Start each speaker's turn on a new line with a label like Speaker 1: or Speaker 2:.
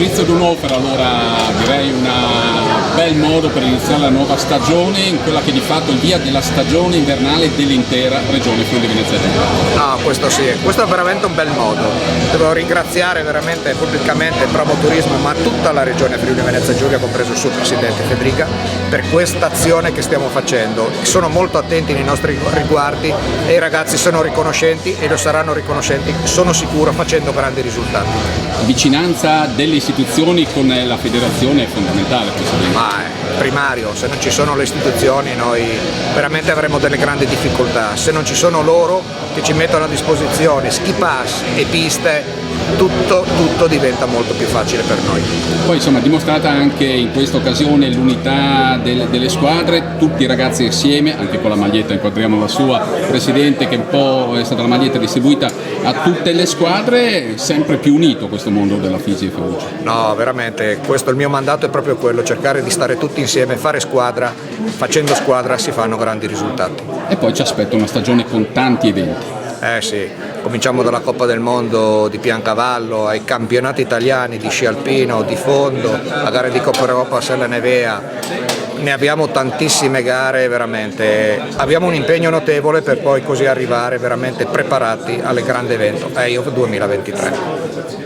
Speaker 1: Maurizio Dunofer, allora direi un bel modo per iniziare la nuova stagione, in quella che di fatto è il via della stagione invernale dell'intera regione Friuli Venezia Giulia.
Speaker 2: No, questo sì, questo è veramente un bel modo. Devo ringraziare veramente pubblicamente Promo Turismo, ma tutta la regione Friuli Venezia Giulia, compreso il suo presidente Federica, per questa azione che stiamo facendo. Sono molto attenti nei nostri riguardi e i ragazzi sono riconoscenti e lo saranno riconoscenti, sono sicuro, facendo grandi risultati.
Speaker 1: Vicinanza delle istituzioni con la federazione è fondamentale, Presidente.
Speaker 2: Ma è primario, se non ci sono le istituzioni noi veramente avremo delle grandi difficoltà. Se non ci sono loro che ci mettono a disposizione ski pass e piste, tutto diventa molto più facile per noi.
Speaker 1: Poi insomma dimostrata anche in questa occasione l'unità delle squadre, tutti i ragazzi insieme, anche con la maglietta inquadriamo la sua Presidente, che un po' è stata la maglietta distribuita a tutte le squadre, sempre più unito questo mondo della Fisi e Ferruccio.
Speaker 2: No, veramente, questo il mio mandato è proprio quello, cercare di stare tutti insieme, fare squadra, facendo squadra si fanno grandi risultati.
Speaker 1: E poi ci aspetta una stagione con tanti eventi.
Speaker 2: Sì, cominciamo dalla Coppa del Mondo di Piancavallo, ai campionati italiani di sci alpino, di fondo, la gara di Coppa Europa a Sella Nevea. Ne abbiamo tantissime gare, veramente. Abbiamo un impegno notevole per poi così arrivare veramente preparati al grande evento EIOF 2023.